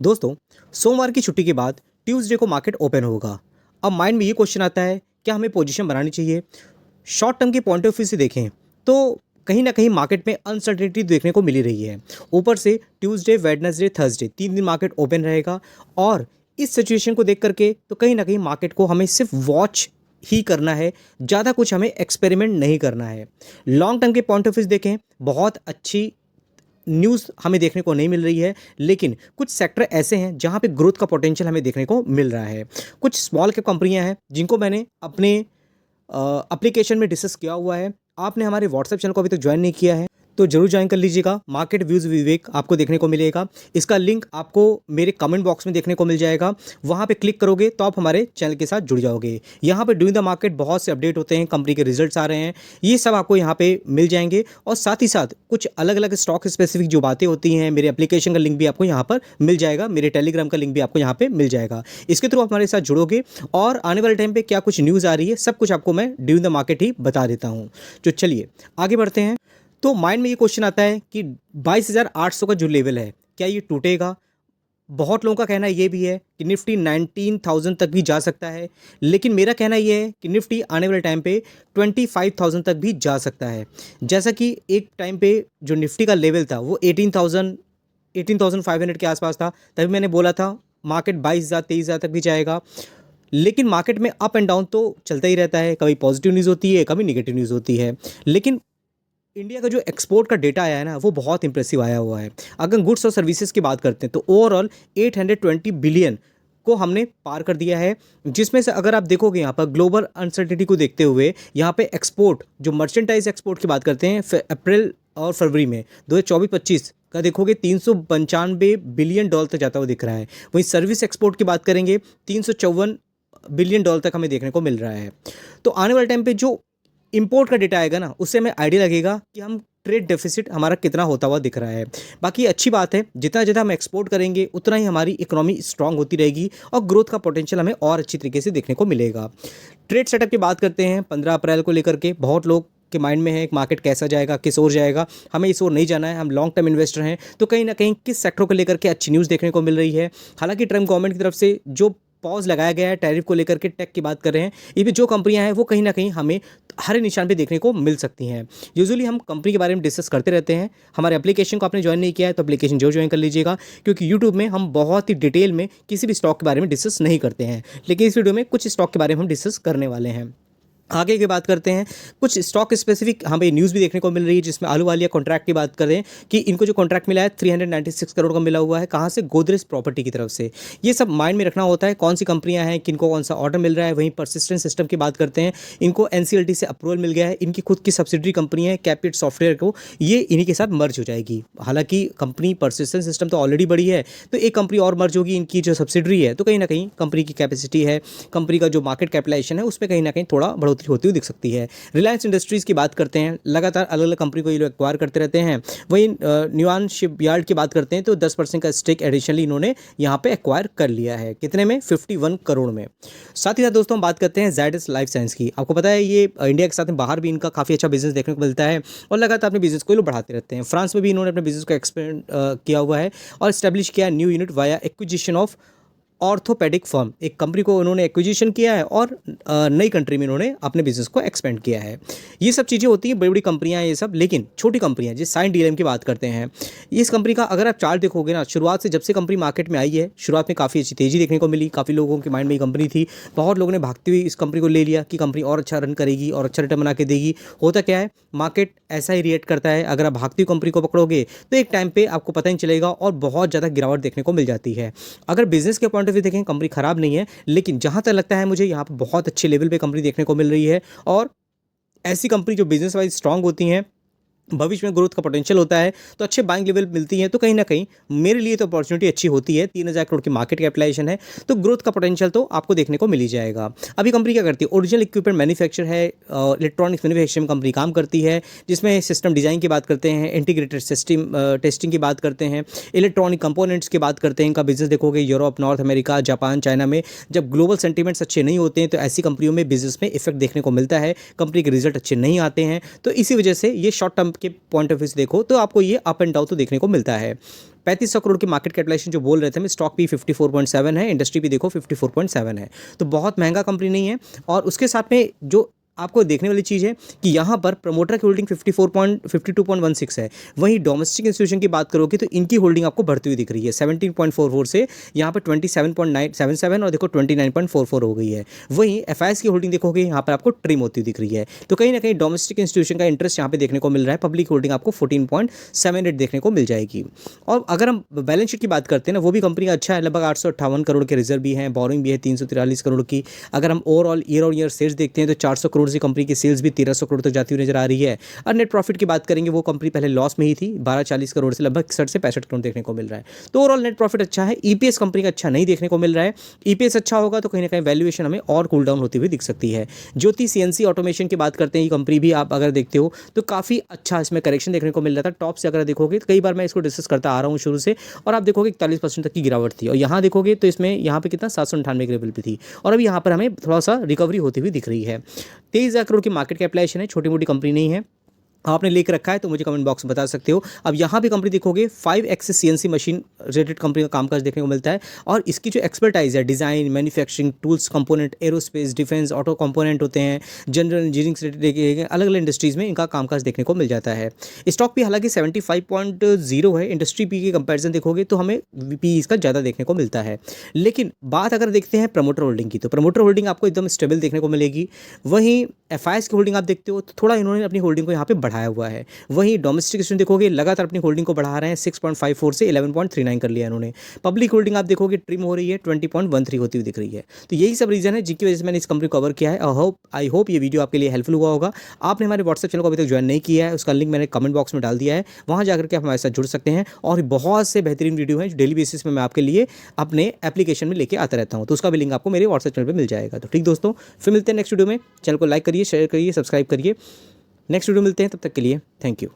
दोस्तों, सोमवार की छुट्टी के बाद ट्यूसडे को मार्केट ओपन होगा। अब माइंड में ये क्वेश्चन आता है, क्या हमें पोजीशन बनानी चाहिए? शॉर्ट टर्म के पॉइंट ऑफ व्यू से देखें तो कहीं ना कहीं मार्केट में अनसर्टेनिटी देखने को मिली रही है। ऊपर से ट्यूसडे, वेडनेसडे, थर्सडे 3 दिन मार्केट ओपन रहेगा और इस सिचुएशन को देख करके तो कहीं ना कहीं मार्केट को हमें सिर्फ वॉच ही करना है, ज़्यादा कुछ हमें एक्सपेरिमेंट नहीं करना है। लॉन्ग टर्म के पॉइंट ऑफ व्यू से देखें, बहुत अच्छी न्यूज़ हमें देखने को नहीं मिल रही है, लेकिन कुछ सेक्टर ऐसे हैं जहां पे ग्रोथ का पोटेंशियल हमें देखने को मिल रहा है। कुछ स्मॉल कैप कंपनियां हैं जिनको मैंने अपने एप्लीकेशन में डिस्कस किया हुआ है। आपने हमारे व्हाट्सएप चैनल को अभी तक ज्वाइन नहीं किया है तो जरूर ज्वाइन कर लीजिएगा। मार्केट व्यूज विवेक आपको देखने को मिलेगा। इसका लिंक आपको मेरे कमेंट बॉक्स में देखने को मिल जाएगा। वहां पे क्लिक करोगे तो आप हमारे चैनल के साथ जुड़ जाओगे। यहाँ पे डूइंग द मार्केट बहुत से अपडेट होते हैं, कंपनी के रिजल्ट्स आ रहे हैं, ये सब आपको यहाँ पे मिल जाएंगे। और साथ ही साथ कुछ अलग अलग स्टॉक स्पेसिफिक जो बातें होती हैं, मेरे एप्लीकेशन का लिंक भी आपको यहाँ पर मिल जाएगा, मेरे टेलीग्राम का लिंक भी आपको यहाँ पे मिल जाएगा। इसके थ्रू आप हमारे साथ जुड़ोगे और आने वाले टाइम पे क्या कुछ न्यूज़ आ रही है सब कुछ आपको मैं ड्यूरिंग द मार्केट ही बता देता हूँ। तो चलिए आगे बढ़ते हैं। तो माइंड में ये क्वेश्चन आता है कि 22,800 का जो लेवल है क्या ये टूटेगा? बहुत लोगों का कहना ये भी है कि निफ्टी 19,000 तक भी जा सकता है, लेकिन मेरा कहना ये है कि निफ्टी आने वाले टाइम पे 25,000 तक भी जा सकता है। जैसा कि एक टाइम पे जो निफ्टी का लेवल था वो 18,500 के आसपास था, तभी मैंने बोला था मार्केट 22,000 23,000 तक भी जाएगा। लेकिन मार्केट में अप एंड डाउन तो चलता ही रहता है, कभी पॉजिटिव न्यूज़ होती है, कभी निगेटिव न्यूज़ होती है। लेकिन इंडिया का जो एक्सपोर्ट का डेटा आया है ना वो बहुत इंप्रेसिव आया हुआ है। अगर गुड्स और सर्विसेज की बात करते हैं तो ओवरऑल 820 बिलियन को हमने पार कर दिया है, जिसमें से अगर आप देखोगे यहाँ पर ग्लोबल अनसर्टिनिटी को देखते हुए यहाँ पे एक्सपोर्ट जो मर्चेंटाइज एक्सपोर्ट की बात करते हैं अप्रैल और फरवरी में 2024-25 का देखोगे 395 बिलियन डॉलर तक जाता हुआ दिख रहा है। वहीं सर्विस एक्सपोर्ट की बात करेंगे 354 बिलियन डॉलर तक हमें देखने को मिल रहा है। तो आने वाले टाइम पे जो इंपोर्ट का डेटा आएगा ना उससे हमें आइडिया लगेगा कि हम ट्रेड डेफिसिट हमारा कितना होता हुआ दिख रहा है। बाकी अच्छी बात है, जितना ज़्यादा हम एक्सपोर्ट करेंगे उतना ही हमारी इकोनॉमी स्ट्रांग होती रहेगी और ग्रोथ का पोटेंशियल हमें और अच्छी तरीके से देखने को मिलेगा। ट्रेड सेटअप की बात करते हैं 15 अप्रैल को लेकर के बहुत लोग के माइंड में है कि मार्केट कैसा जाएगा, किस ओर जाएगा। हमें इस ओर नहीं जाना है, हम लॉन्ग टर्म इन्वेस्टर हैं। तो कहीं ना कहीं किस सेक्टर को लेकर के अच्छी न्यूज़ देखने को मिल रही है। हालांकि ट्रम्प गवर्नमेंट की तरफ से जो पॉज लगाया गया है टैरिफ को लेकर के, टेक की बात कर रहे हैं, ये भी जो कंपनियां हैं वो कहीं ना कहीं हमें हरे निशान पे देखने को मिल सकती हैं। यूजुअली हम कंपनी के बारे में डिस्कस करते रहते हैं। हमारे एप्लीकेशन को आपने ज्वाइन नहीं किया है तो एप्लीकेशन जो ज्वाइन कर लीजिएगा, क्योंकि यूट्यूब में हम बहुत ही डिटेल में किसी भी स्टॉक के बारे में डिस्कस नहीं करते हैं, लेकिन इस वीडियो में कुछ स्टॉक के बारे में हम डिस्कस करने वाले हैं। आगे की बात करते हैं, कुछ स्टॉक स्पेसिफिक हमें न्यूज़ भी देखने को मिल रही है, जिसमें आलू वालिया कॉन्ट्रैक्ट की बात करें कि इनको जो कॉन्ट्रैक्ट मिला है 396 करोड़ का मिला हुआ है। कहाँ से? गोदरेज प्रॉपर्टी की तरफ से। ये सब माइंड में रखना होता है, कौन सी कंपनियां हैं, किनको कौन सा ऑर्डर मिल रहा है। वहीं परसिस्टेंट सिस्टम की बात करते हैं, इनको एनसीएलटी से अप्रूवल मिल गया है। इनकी खुद की सब्सिडरी कंपनी है कैपिट सॉफ्टवेयर को, ये इन्हीं के साथ मर्ज हो जाएगी। हालांकि कंपनी परसिस्टेंट सिस्टम तो ऑलरेडी बड़ी है, तो एक कंपनी और मर्ज होगी, इनकी जो सब्सिडरी है। तो कहीं ना कहीं कंपनी की कैपेसिटी है, कंपनी का जो मार्केट कैपिटलाइजेशन है उसमें कहीं ना कहीं थोड़ा बढ़ोतरी होती हुई दिख सकती है। रिलायंस इंडस्ट्रीज़ की बात करते हैं, लगातार अलग अलग कंपनी को ये लोग एक्वायर करते रहते हैं। वहीं न्यूआन शिपयार्ड की बात करते हैं तो 10% का स्टेक एडिशनली इन्होंने यहाँ पे एक्वायर कर लिया है। कितने में? 51 करोड़ में। साथ ही साथ दोस्तों हम बात करते हैं ज़ायडस लाइफ साइंस की। आपको पता है ये इंडिया के साथ में बाहर भी इनका काफ़ी अच्छा बिजनेस देखने को मिलता है और लगातार अपने बिजनेस को ये लोग बढ़ाते रहते हैं। फ्रांस में भी इन्होंने अपने बिजनेस को एक्सपेंड किया हुआ है और स्टैब्लिश किया new unit via acquisition of orthopaedic firm. एक कंपनी को उन्होंने एक्विजिशन किया है और नई कंट्री में इन्होंने अपने बिजनेस को एक्सपेंड किया है। ये सब चीज़ें होती हैं, बड़ी बड़ी कंपनियां हैं ये सब, लेकिन छोटी कंपनियां जिस साइन डीएलएम की बात करते हैं, इस कंपनी का अगर आप चार्ट देखोगे ना, शुरुआत से जब से कंपनी मार्केट में आई है, शुरुआत में काफ़ी अच्छी तेज़ी देखने को मिली। काफ़ी लोगों के माइंड में ये कंपनी थी, बहुत लोगों ने भागती हुई इस कंपनी को ले लिया कि कंपनी और अच्छा रन करेगी और अच्छा रिटर्न बना के देगी। होता क्या है, मार्केट ऐसा ही रिएक्ट करता है। अगर आप भागती हुई कंपनी को पकड़ोगे तो एक टाइम पे आपको पता नहीं चलेगा और बहुत ज़्यादा गिरावट देखने को मिल जाती है। अगर बिजनेस के पॉइंट ऑफ व्यू देखें, कंपनी खराब नहीं है, लेकिन जहां तक लगता है मुझे यहाँ पर बहुत अच्छे लेवल पे कंपनी देखने को मिल रही है। और ऐसी कंपनी जो बिजनेस वाइज स्ट्रांग होती हैं, भविष्य में ग्रोथ का पोटेंशियल होता है, तो अच्छे बाइंग लेवल मिलती हैं, तो कहीं ना कहीं मेरे लिए तो अपॉर्चुनिटी अच्छी होती है। 3,000 करोड़ की मार्केट कैपिटलाइजेशन है, तो ग्रोथ का पोटेंशियल तो आपको देखने को मिल ही जाएगा। अभी कंपनी क्या करती है? ओरिजिनल इक्विपमेंट मैन्युफैक्चर है, इलेक्ट्रॉनिक्स मैन्युफैक्चरिंग कंपनी काम करती है, जिसमें सिस्टम डिजाइन की बात करते हैं, इंटीग्रेटेड सिस्टम टेस्टिंग की बात करते हैं, इलेक्ट्रॉनिक कंपोनेंट्स की बात करते हैं। इनका बिजनेस देखोगे Europe, north America, Japan, China में जब ग्लोबल सेंटीमेंट्स अच्छे नहीं होते हैं तो ऐसी कंपनियों में बिजनेस में इफेक्ट देखने को मिलता है, कंपनी के रिजल्ट अच्छे नहीं आते हैं। तो इसी वजह से ये शॉर्ट टर्म के पॉइंट ऑफ व्यू से देखो तो आपको ये अप एंड डाउन तो देखने को मिलता है। 3500 करोड़ की मार्केट कैपिटलाइजेशन जो बोल रहे थे, स्टॉक भी 54.7 है, इंडस्ट्री भी देखो 54.7 है, तो बहुत महंगा कंपनी नहीं है। और उसके साथ में जो आपको देखने वाली चीज़ है कि यहाँ पर प्रमोटर की होल्डिंग 52.16 है। वहीं डोमेस्टिक इंस्टीट्यूशन की बात करोगे तो इनकी होल्डिंग आपको बढ़ती हुई दिख रही है 17.44 से यहाँ पर 27.977 और देखो 29.44 हो गई है। वहीं एफआईएस की होल्डिंग देखोगे यहाँ पर आपको ट्रिम होती हुई दिख रही है। तो कहीं ना कहीं डोमेस्टिक इंस्टीट्यूशन का इंटरेस्ट यहाँ पे देखने को मिल रहा है। पब्लिक होल्डिंग आपको 14.78 देखने को मिल जाएगी। और अगर हम बैलेंस शीट की बात करते हैं ना, वो भी कंपनी का अच्छा है, लगभग 858 करोड़ के रिजर्व भी हैं, बोरिंग भी है 343 करोड़ की। अगर हम overall year on year sales देखते हैं तो 400 करोड़ से कंपनी की सेल्स भी 1300 करोड़ तक जाती हुई नजर आ रही है। और नेट प्रॉफिट की बात करेंगे, वो कंपनी पहले लॉस में ही थी, 1240 करोड़ से लगभग 61 से 65 करोड़ देखने को मिल रहा है। तो ओवरऑल नेट प्रॉफिट अच्छा है। ईपीएस कंपनी का अच्छा नहीं देखने को मिल रहा है। ईपीएस अच्छा होगा तो कहीं ना कहीं वैल्यूएशन हमें और कूल डाउन होती हुई दिख सकती है। ज्योति सीएनसी ऑटोमेशन की बात करते हैं, ये कंपनी भी आप अगर देखते हो तो काफ़ी अच्छा इसमें करेक्शन देखने को मिल रहा था। टॉप से अगर देखोगे तो कई बार मैं इसको डिस्कस करता आ रहा हूँ शुरू से, और आप देखोगे 41% तक की गिरावट थी। और यहाँ देखोगे तो इसमें यहाँ पे कितना 798 के लेवल पे थी, और अभी यहाँ पर हमें थोड़ा सा रिकवरी होती हुई दिख रही है। 23,000 करोड़ की मार्केट कैपिटलाइजेशन है, छोटी मोटी कंपनी नहीं है। आपने लेकर रखा है तो मुझे कमेंट बॉक्स में बता सकते हो। अब यहाँ भी कंपनी देखोगे 5 axis CNC machine related company का कामकाज देखने को मिलता है, और इसकी जो एक्सपर्टाइज है design, manufacturing, tools component, aerospace, defence, auto component होते हैं, जनरल इंजीनियरिंग से रिलेटेड अलग अलग इंडस्ट्रीज़ में इनका कामकाज देखने को मिल जाता है। स्टॉक भी हालांकि 75.0 है, इंडस्ट्री पी की कंपेरिजन देखोगे तो हमें पी इसका ज़्यादा देखने को मिलता है। लेकिन बात अगर देखते हैं प्रमोटर होल्डिंग की, तो प्रमोटर होल्डिंग आपको एकदम स्टेबल देखने को मिलेगी। वहीं एफआईएस की होल्डिंग आप देखते हो तो थोड़ा इन्होंने अपनी होल्डिंग को यहाँ पे बढ़ाया हुआ है। वहीं डोमेस्टिक इंस्टीट्यूशन देखोगे लगातार अपनी होल्डिंग को बढ़ा रहे हैं, 6.54 से 11.39 कर लिया इन्होंने। पब्लिक होल्डिंग आप देखोगे ट्रिम हो रही है, 20.13 होती हुई दिख रही है। तो यही सब रीजन है जिनकी वजह से मैंने इस कंपनी को कवर किया है। आई होप ये वीडियो आपके लिए हेल्पफुल हुआ होगा। आपने हमारे व्हाट्सएप चैनल को अभी तक ज्वाइन नहीं किया है, उसका लिंक मैंने कमेंट बॉक्स में डाल दिया है, वहाँ जाकर के आप हमारे साथ जुड़ सकते हैं। और बहुत से बेहतरीन वीडियो हैं जो डेली बेसिस में मैं आपके लिए अपने एप्लीकेशन में लेके आता रहता हूँ, तो उसका भी लिंक आपको मेरे व्हाट्सएप चैनल पर मिल जाएगा। तो ठीक दोस्तों, फिर मिलते हैं नेक्स्ट वीडियो में। चैनल को लाइक करिए, शेयर करिए, सब्सक्राइब करिए। नेक्स्ट वीडियो मिलते हैं, तब तक के लिए थैंक यू।